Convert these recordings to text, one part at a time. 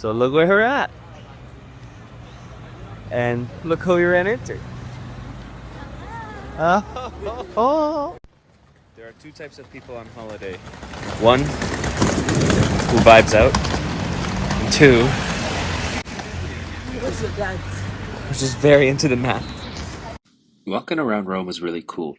So look where we're at. And look who we ran into. Oh. There are two types of people on holiday. One who vibes out, and two who's just very into the map. Walking around Rome was really cool.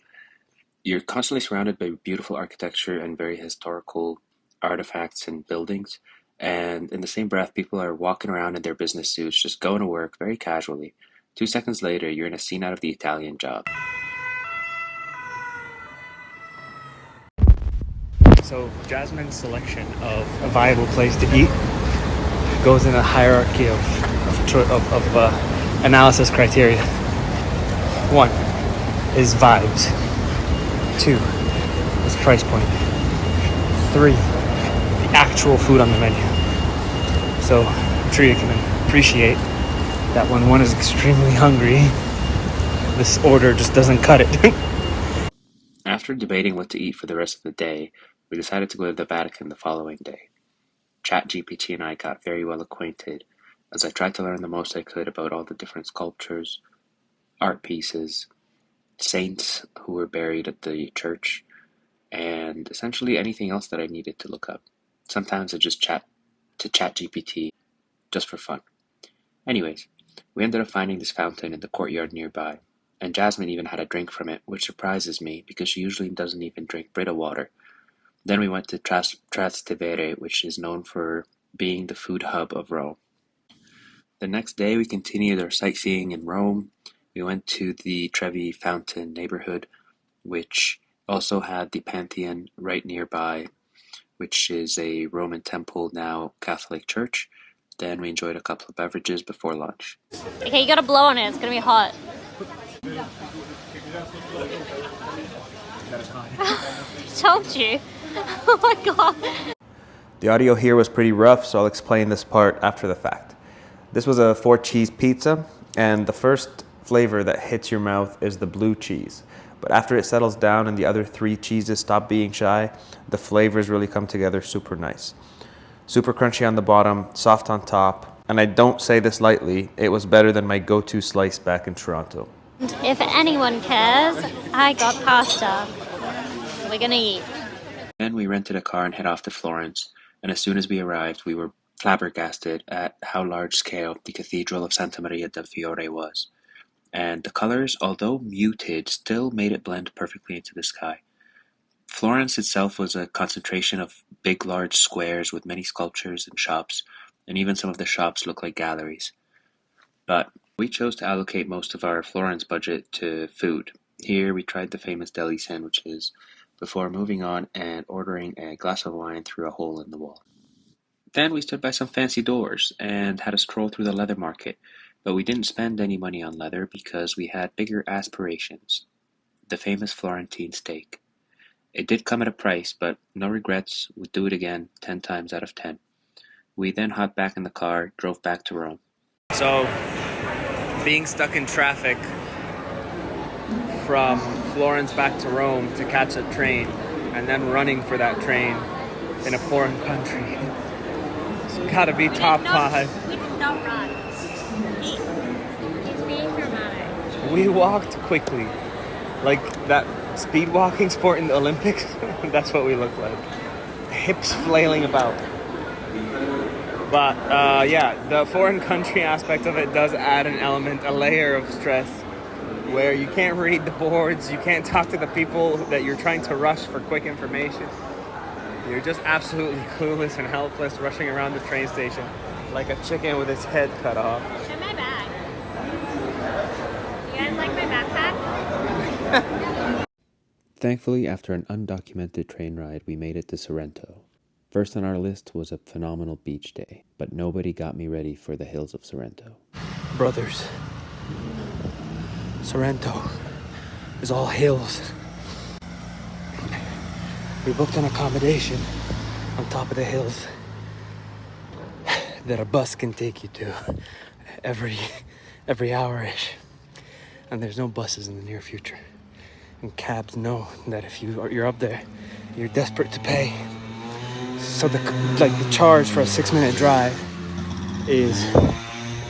You're constantly surrounded by beautiful architecture and very historical artifacts and buildings. And in the same breath, people are walking around in their business suits, just going to work very casually. 2 seconds later, you're in a scene out of the Italian Job. So Jasmine's selection of a viable place to eat goes in a hierarchy of analysis criteria. 1 is vibes. 2 is price point. 3, the actual food on the menu. So I'm sure you can appreciate that when one is extremely hungry, this order just doesn't cut it. After debating what to eat for the rest of the day, we decided to go to the Vatican the following day. ChatGPT and I got very well acquainted as I tried to learn the most I could about all the different sculptures, art pieces, saints who were buried at the church, and essentially anything else that I needed to look up. Sometimes I just chat to ChatGPT just for fun. Anyways, we ended up finding this fountain in the courtyard nearby, and Jasmine even had a drink from it, which surprises me because she usually doesn't even drink Brita water. Then we went to Trastevere, which is known for being the food hub of Rome. The next day we continued our sightseeing in Rome. We went to the Trevi Fountain neighborhood, which also had the Pantheon right nearby, which is a Roman temple, now Catholic church. Then we enjoyed a couple of beverages before lunch. Okay, you gotta blow on it. It's gonna be hot. Told you. Oh my god. The audio here was pretty rough, so I'll explain this part after the fact. This was a 4-cheese pizza, and the first flavor that hits your mouth is the blue cheese. But after it settles down and the other 3 cheeses stop being shy, the flavors really come together super nice. Super crunchy on the bottom, soft on top, and I don't say this lightly, it was better than my go-to slice back in Toronto. If anyone cares, I got pasta. We're gonna eat. Then we rented a car and head off to Florence, and as soon as we arrived, we were flabbergasted at how large scale the Cathedral of Santa Maria del Fiore was. And the colors, although muted, still made it blend perfectly into the sky. Florence itself was a concentration of big, large squares with many sculptures and shops, and even some of the shops look like galleries. But we chose to allocate most of our Florence budget to food. Here we tried the famous deli sandwiches before moving on and ordering a glass of wine through a hole in the wall. Then we stood by some fancy doors and had a stroll through the leather market, but we didn't spend any money on leather because we had bigger aspirations. The famous Florentine steak. It did come at a price, but no regrets, would do it again 10 times out of 10. We then hopped back in the car, drove back to Rome. So, being stuck in traffic from Florence back to Rome to catch a train, and then running for that train in a foreign country, it's gotta be top 5. We did not run. He's being dramatic. We walked quickly, like that speed walking sport in the Olympics. That's what we look like, hips flailing about. But yeah, the foreign country aspect of it does add an element, a layer of stress, where you can't read the boards, you can't talk to the people that you're trying to rush for quick information. You're just absolutely clueless and helpless, rushing around the train station like a chicken with its head cut off. Show my bag. You guys like my backpack? Thankfully, after an undocumented train ride, we made it to Sorrento. First on our list was a phenomenal beach day, but nobody got me ready for the hills of Sorrento. Brothers, Sorrento is all hills. We booked an accommodation on top of the hills that a bus can take you to every hour-ish. And there's no buses in the near future. And cabs know that if you're up there, you're desperate to pay. So the charge for a 6-minute drive is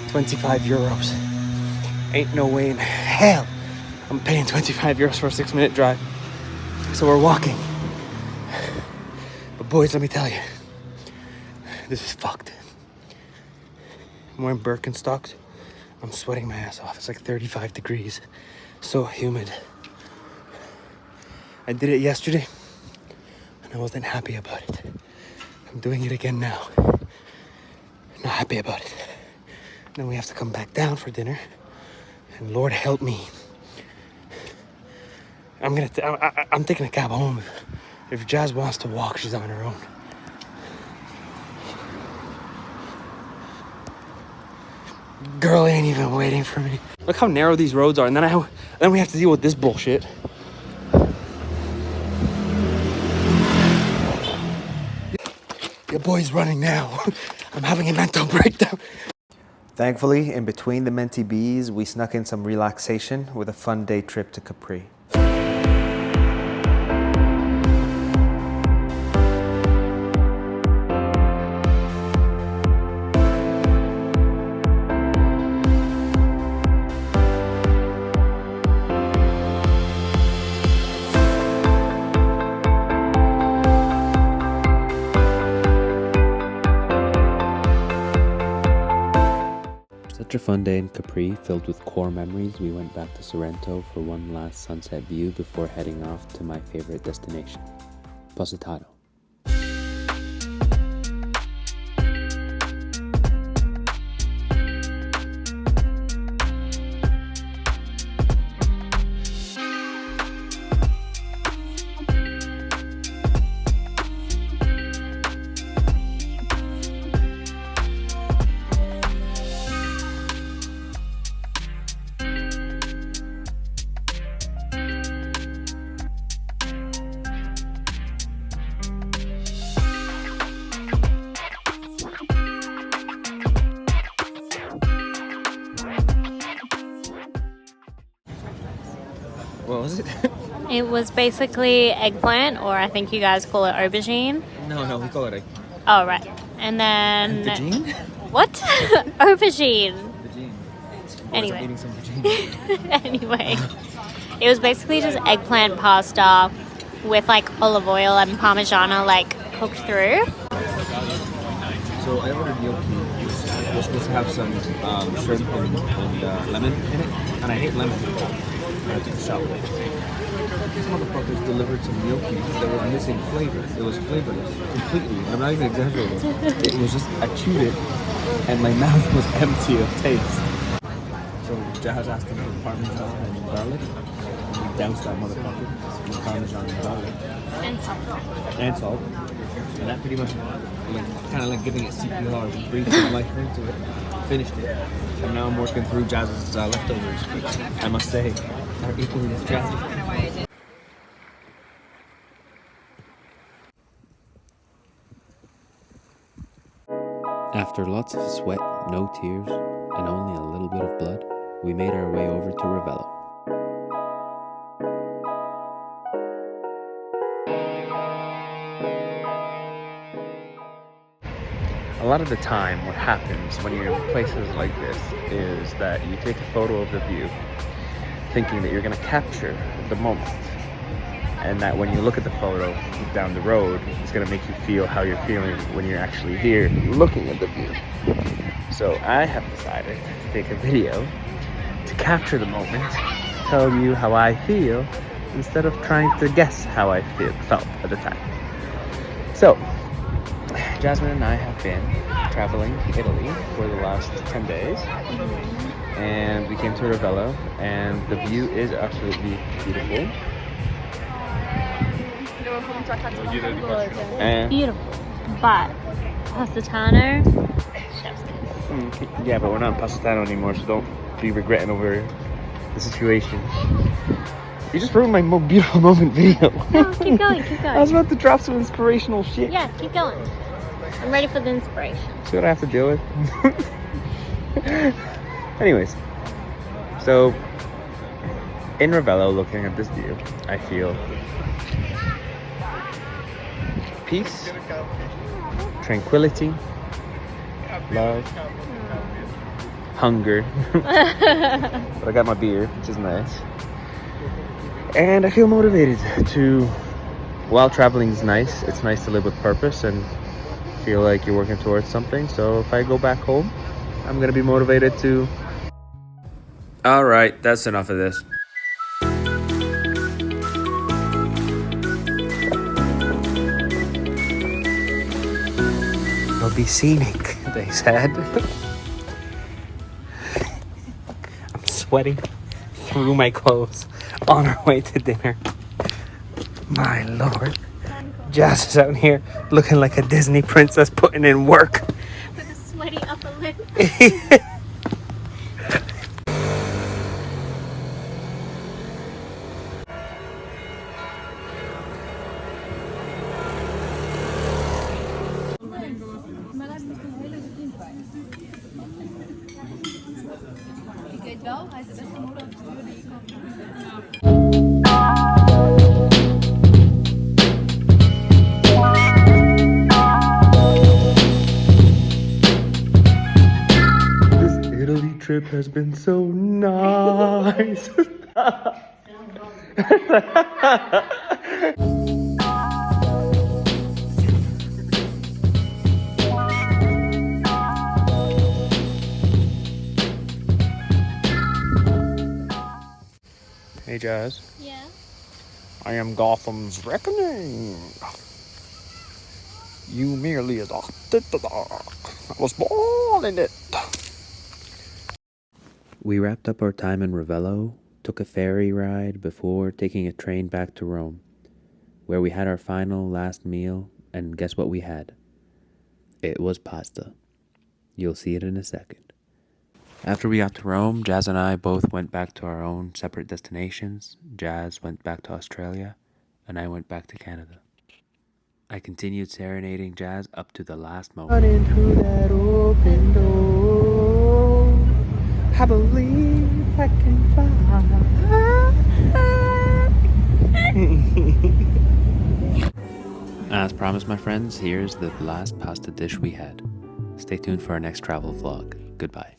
25 euros. Ain't no way in hell I'm paying 25 euros for a 6-minute drive. So we're walking. But boys, let me tell you, this is fucked. I'm wearing Birkenstocks. I'm sweating my ass off. It's like 35 degrees. So humid. I did it yesterday and I wasn't happy about it. I'm doing it again now. Not happy about it. Then we have to come back down for dinner. And Lord help me. I'm taking a cab home. If Jazz wants to walk, she's on her own. Girl ain't even waiting for me. Look how narrow these roads are, and then we have to deal with this bullshit. Your boy's running now. I'm having a mental breakdown. Thankfully, in between the Menti Bees, we snuck in some relaxation with a fun day trip to Capri. Such a fun day in Capri, filled with core memories. We went back to Sorrento for one last sunset view before heading off to my favorite destination, Positano. What was it? It was basically eggplant, or I think you guys call it aubergine. No, we call it egg. Oh, right. And then... Vagine? What? Aubergine. Vagine. Anyway. I'm eating some vagine. Anyway. It was basically just eggplant pasta with like olive oil and parmigiano like cooked through. So I ordered gnocchi. It was supposed to have some shrimp and lemon in it, and I hate lemon. And I took a shot with it. These motherfuckers delivered some gnocchi that was missing flavor. It was flavorless completely. I'm not even exaggerating. It was just, I chewed it, and my mouth was empty of taste. So Jazz asked him for parmesan and garlic. And we doused that motherfucker with parmesan and garlic. And salt. And that pretty much, kind of like giving it CPR, breathed some life into it, finished it. And now I'm working through Jazz's leftovers, which I must say are equally as tragic. After lots of sweat, no tears, and only a little bit of blood, we made our way over to Ravello. A lot of the time what happens when you're in places like this is that you take a photo of the view thinking that you're going to capture the moment, and that when you look at the photo down the road, it's going to make you feel how you're feeling when you're actually here looking at the view. So I have decided to take a video to capture the moment, to tell you how I feel instead of trying to guess how I felt at the time. So Jasmine and I have been traveling Italy for the last 10 days, and we came to Ravello, and the view is absolutely beautiful. And Beautiful. But Positano, chef's kiss. yeah, but we're not in Positano anymore, so don't be regretting over the situation. You just ruined my beautiful moment video. No, keep going, keep I was going. about to drop some inspirational shit. Yeah, keep going. I'm ready for the inspiration. See what I have to deal with? Anyways, so in Ravello, looking at this view, I feel peace, tranquility, love, hunger. But I got my beer, which is nice. And I feel motivated to, while traveling is nice, it's nice to live with purpose and feel like you're working towards something. So if I go back home, I'm gonna be motivated to. All right, that's enough of this. It'll be scenic, they said. I'm sweating through my clothes on our way to dinner. My lord. Jazz is out here looking like a Disney princess putting in work. With a sweaty upper lip. This Italy trip has been so nice. Hey Jazz, Yeah. I am Gotham's reckoning. You merely adopted the dog. I was born in it. We wrapped up our time in Ravello, took a ferry ride before taking a train back to Rome, where we had our final last meal, and guess what we had? It was pasta. You'll see it in a second. After we got to Rome, Jazz and I both went back to our own separate destinations. Jazz went back to Australia, and I went back to Canada. I continued serenading Jazz up to the last moment. Running through that open door, I believe I can fly. As promised, my friends, here's the last pasta dish we had. Stay tuned for our next travel vlog. Goodbye.